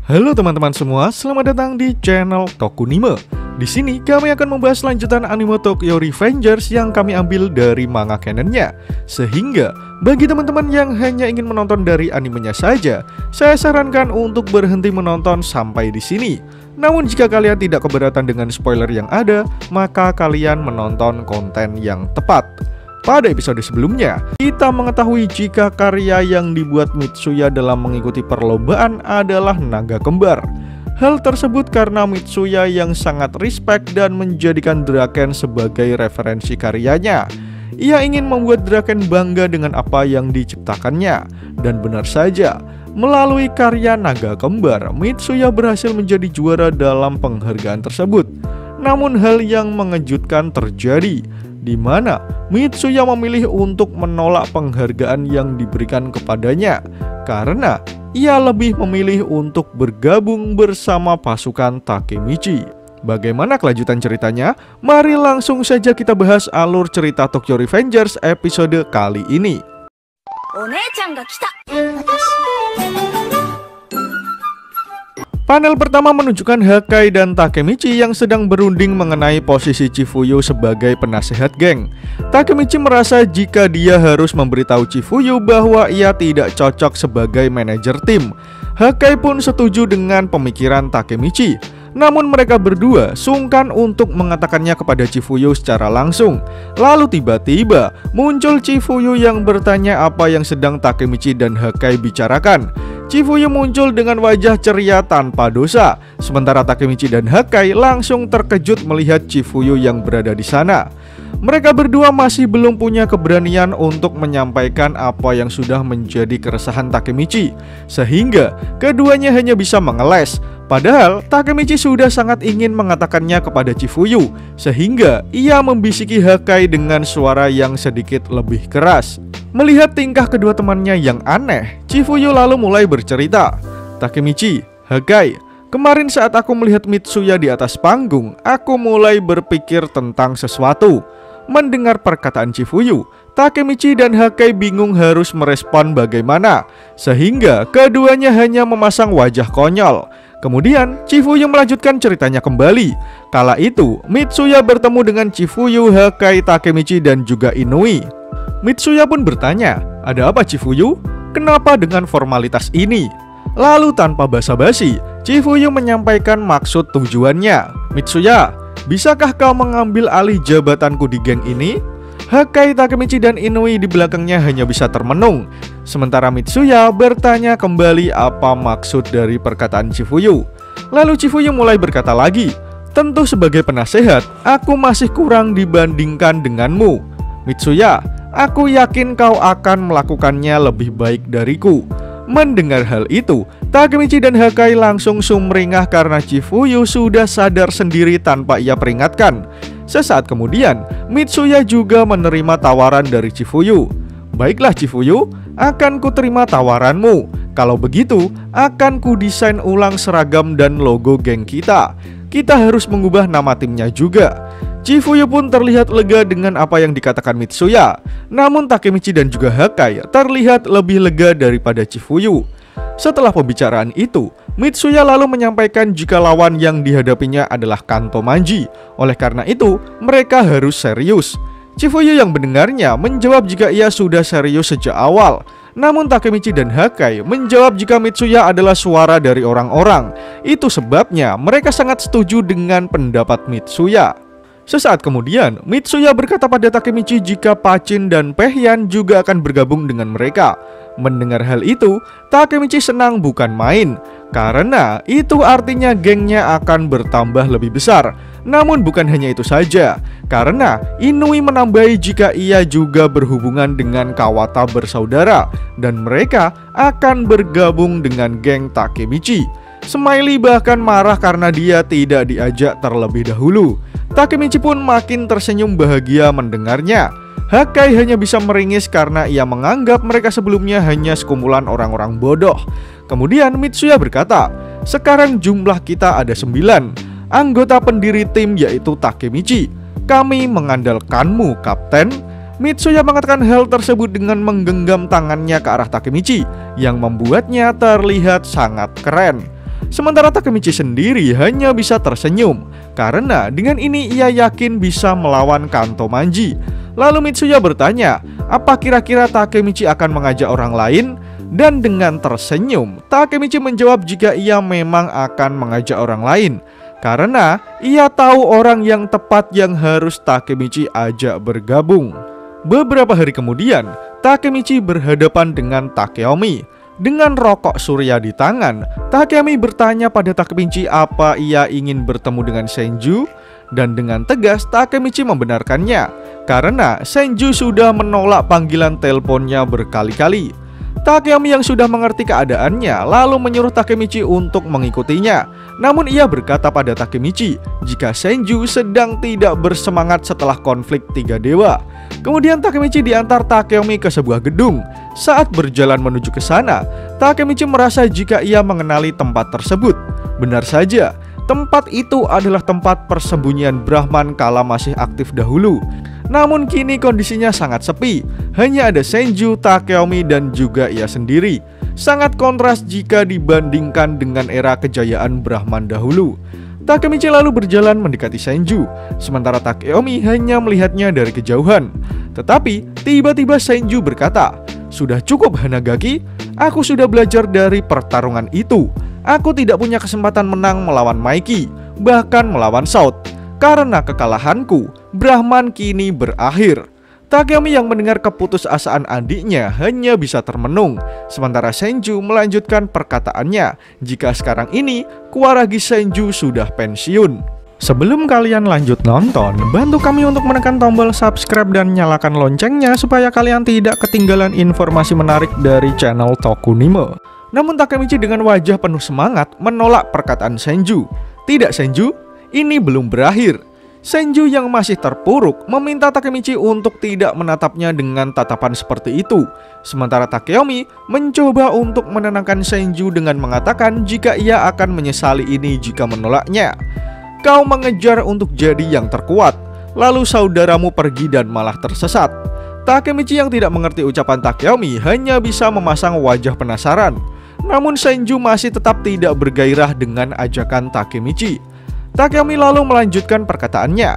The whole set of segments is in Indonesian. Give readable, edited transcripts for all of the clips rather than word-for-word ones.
Halo teman-teman semua, selamat datang di channel Tokunime. Di sini kami akan membahas lanjutan anime Tokyo Revengers yang kami ambil dari manga canonnya. Sehingga bagi teman-teman yang hanya ingin menonton dari animenya saja, saya sarankan untuk berhenti menonton sampai di sini. Namun jika kalian tidak keberatan dengan spoiler yang ada, maka kalian menonton konten yang tepat. Pada episode sebelumnya, kita mengetahui jika karya yang dibuat Mitsuya dalam mengikuti perlombaan adalah naga kembar. Hal tersebut karena Mitsuya yang sangat respect dan menjadikan Draken sebagai referensi karyanya. Ia ingin membuat Draken bangga dengan apa yang diciptakannya. Dan benar saja, melalui karya naga kembar, Mitsuya berhasil menjadi juara dalam penghargaan tersebut. Namun hal yang mengejutkan terjadi, di mana Mitsuya memilih untuk menolak penghargaan yang diberikan kepadanya karena ia lebih memilih untuk bergabung bersama pasukan Takemichi. Bagaimana kelanjutan ceritanya? Mari langsung saja kita bahas alur cerita Tokyo Revengers episode kali ini. Panel pertama menunjukkan Hakai dan Takemichi yang sedang berunding mengenai posisi Chifuyu sebagai penasehat geng. Takemichi merasa jika dia harus memberitahu Chifuyu bahwa ia tidak cocok sebagai manajer tim. Hakai pun setuju dengan pemikiran Takemichi. Namun mereka berdua sungkan untuk mengatakannya kepada Chifuyu secara langsung. Lalu tiba-tiba muncul Chifuyu yang bertanya apa yang sedang Takemichi dan Hakai bicarakan. Chifuyu muncul dengan wajah ceria tanpa dosa, sementara Takemichi dan Hakai langsung terkejut melihat Chifuyu yang berada di sana. Mereka berdua masih belum punya keberanian untuk menyampaikan apa yang sudah menjadi keresahan Takemichi, sehingga keduanya hanya bisa mengeles. Padahal Takemichi sudah sangat ingin mengatakannya kepada Chifuyu, sehingga ia membisiki Hakai dengan suara yang sedikit lebih keras. Melihat tingkah kedua temannya yang aneh, Chifuyu lalu mulai bercerita. Takemichi, Hakai, kemarin saat aku melihat Mitsuya di atas panggung, aku mulai berpikir tentang sesuatu. Mendengar perkataan Chifuyu, Takemichi dan Hakai bingung harus merespon bagaimana, sehingga keduanya hanya memasang wajah konyol. Kemudian Chifuyu melanjutkan ceritanya kembali. Kala itu Mitsuya bertemu dengan Chifuyu, Hakai, Takemichi dan juga Inui. Mitsuya pun bertanya, "Ada apa Chifuyu? Kenapa dengan formalitas ini?" Lalu tanpa basa-basi, Chifuyu menyampaikan maksud tujuannya. "Mitsuya, bisakah kau mengambil alih jabatanku di geng ini?" Hakai, Takemichi dan Inui di belakangnya hanya bisa termenung. Sementara Mitsuya bertanya kembali apa maksud dari perkataan Chifuyu. Lalu Chifuyu mulai berkata lagi, "Tentu sebagai penasehat, aku masih kurang dibandingkan denganmu. Mitsuya, aku yakin kau akan melakukannya lebih baik dariku." Mendengar hal itu, Takemichi dan Hakai langsung sumringah karena Chifuyu sudah sadar sendiri tanpa ia peringatkan. Sesaat kemudian, Mitsuya juga menerima tawaran dari Chifuyu. "Baiklah Chifuyu, akan kuterima tawaranmu. Kalau begitu, akan kudesain ulang seragam dan logo geng kita. Kita harus mengubah nama timnya juga." Chifuyu pun terlihat lega dengan apa yang dikatakan Mitsuya. Namun Takemichi dan juga Hakai terlihat lebih lega daripada Chifuyu. Setelah pembicaraan itu, Mitsuya lalu menyampaikan jika lawan yang dihadapinya adalah Kanto Manji. Oleh karena itu, mereka harus serius. Chifuyu yang mendengarnya menjawab jika ia sudah serius sejak awal. Namun Takemichi dan Hakai menjawab jika Mitsuya adalah suara dari orang-orang. Itu sebabnya mereka sangat setuju dengan pendapat Mitsuya. Sesaat kemudian, Mitsuya berkata pada Takemichi jika Pachin dan Pehyan juga akan bergabung dengan mereka. Mendengar hal itu, Takemichi senang bukan main, karena itu artinya gengnya akan bertambah lebih besar. Namun bukan hanya itu saja, karena Inui menambahi jika ia juga berhubungan dengan Kawata bersaudara, dan mereka akan bergabung dengan geng Takemichi. Smiley bahkan marah karena dia tidak diajak terlebih dahulu. Takemichi pun makin tersenyum bahagia mendengarnya. Hakai hanya bisa meringis karena ia menganggap mereka sebelumnya hanya sekumpulan orang-orang bodoh. Kemudian Mitsuya berkata, "Sekarang jumlah kita ada 9 anggota pendiri tim, yaitu Takemichi. Kami mengandalkanmu, Kapten." Mitsuya mengatakan hal tersebut dengan menggenggam tangannya ke arah Takemichi, yang membuatnya terlihat sangat keren. Sementara Takemichi sendiri hanya bisa tersenyum, karena dengan ini ia yakin bisa melawan Kanto Manji. Lalu Mitsuya bertanya, apa kira-kira Takemichi akan mengajak orang lain? Dan dengan tersenyum, Takemichi menjawab jika ia memang akan mengajak orang lain, karena ia tahu orang yang tepat yang harus Takemichi ajak bergabung. Beberapa hari kemudian, Takemichi berhadapan dengan Takeomi. Dengan rokok surya di tangan, Takeomi bertanya pada Takemichi apa ia ingin bertemu dengan Senju. Dan dengan tegas Takemichi membenarkannya, karena Senju sudah menolak panggilan teleponnya berkali-kali. Takeomi yang sudah mengerti keadaannya lalu menyuruh Takemichi untuk mengikutinya. Namun ia berkata pada Takemichi jika Senju sedang tidak bersemangat setelah konflik tiga dewa. Kemudian Takemichi diantar Takeomi ke sebuah gedung. Saat berjalan menuju ke sana, Takemichi merasa jika ia mengenali tempat tersebut. Benar saja, tempat itu adalah tempat persembunyian Brahman kala masih aktif dahulu. Namun kini kondisinya sangat sepi. Hanya ada Senju, Takeomi, dan juga ia sendiri. Sangat kontras jika dibandingkan dengan era kejayaan Brahman dahulu. Takemichi lalu berjalan mendekati Senju, sementara Takeomi hanya melihatnya dari kejauhan. Tetapi tiba-tiba Senju berkata, "Sudah cukup Hanagaki, aku sudah belajar dari pertarungan itu. Aku tidak punya kesempatan menang melawan Maiki, bahkan melawan Shout. Karena kekalahanku, Brahman kini berakhir." Takeomi yang mendengar keputusasaan adiknya hanya bisa termenung. Sementara Senju melanjutkan perkataannya, jika sekarang ini Kuaragi Senju sudah pensiun. Sebelum kalian lanjut nonton, bantu kami untuk menekan tombol subscribe dan nyalakan loncengnya supaya kalian tidak ketinggalan informasi menarik dari channel Tokunime. Namun Takemichi dengan wajah penuh semangat menolak perkataan Senju. Tidak Senju, ini belum berakhir. Senju yang masih terpuruk meminta Takemichi untuk tidak menatapnya dengan tatapan seperti itu. Sementara Takeomi mencoba untuk menenangkan Senju dengan mengatakan jika ia akan menyesali ini jika menolaknya. Kau mengejar untuk jadi yang terkuat, lalu saudaramu pergi dan malah tersesat. Takemichi yang tidak mengerti ucapan Takeomi hanya bisa memasang wajah penasaran. Namun Senju masih tetap tidak bergairah dengan ajakan Takemichi. Takeomi lalu melanjutkan perkataannya,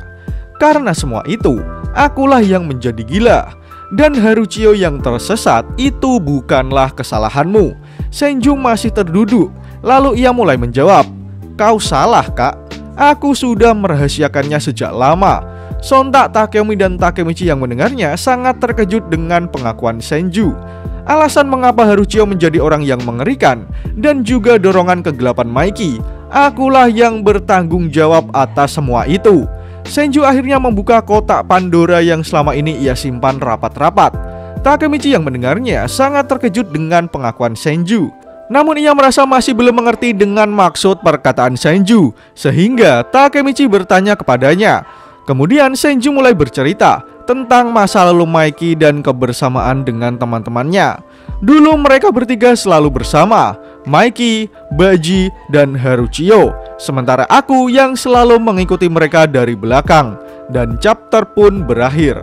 "Karena semua itu, akulah yang menjadi gila. Dan Haruchio yang tersesat itu bukanlah kesalahanmu." Senju masih terduduk. Lalu ia mulai menjawab, "Kau salah kak, aku sudah merahasiakannya sejak lama." Sontak Takeomi dan Takemichi yang mendengarnya sangat terkejut dengan pengakuan Senju. Alasan mengapa Haruchio menjadi orang yang mengerikan dan juga dorongan kegelapan Maiki, akulah yang bertanggung jawab atas semua itu. Senju akhirnya membuka kotak Pandora yang selama ini ia simpan rapat-rapat. Takemichi yang mendengarnya sangat terkejut dengan pengakuan Senju. Namun ia merasa masih belum mengerti dengan maksud perkataan Senju, sehingga Takemichi bertanya kepadanya. Kemudian Senju mulai bercerita tentang masa lalu Maiki dan kebersamaan dengan teman-temannya. Dulu mereka bertiga selalu bersama, Maiki, Baji, dan Haruchio. Sementara aku yang selalu mengikuti mereka dari belakang. Dan chapter pun berakhir.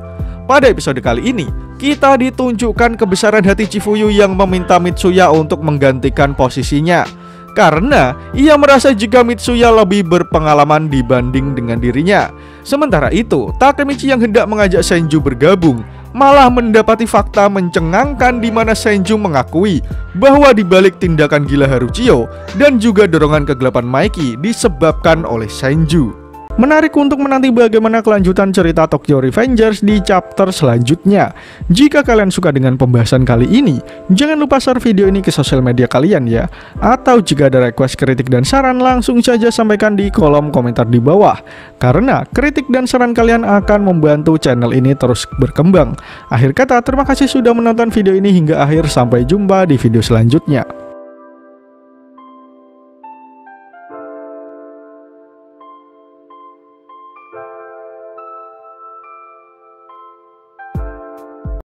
Pada episode kali ini, kita ditunjukkan kebesaran hati Chifuyu yang meminta Mitsuya untuk menggantikan posisinya. Karena ia merasa jika Mitsuya lebih berpengalaman dibanding dengan dirinya. Sementara itu, Takemichi yang hendak mengajak Senju bergabung malah mendapati fakta mencengangkan di mana Senju mengakui bahwa dibalik tindakan gila Haruchio dan juga dorongan kegelapan Maiki disebabkan oleh Senju. Menarik untuk menanti bagaimana kelanjutan cerita Tokyo Revengers di chapter selanjutnya. Jika kalian suka dengan pembahasan kali ini, jangan lupa share video ini ke sosial media kalian ya. Atau jika ada request, kritik, dan saran, langsung saja sampaikan di kolom komentar di bawah. Karena kritik dan saran kalian akan membantu channel ini terus berkembang. Akhir kata, terima kasih sudah menonton video ini hingga akhir. Sampai jumpa di video selanjutnya.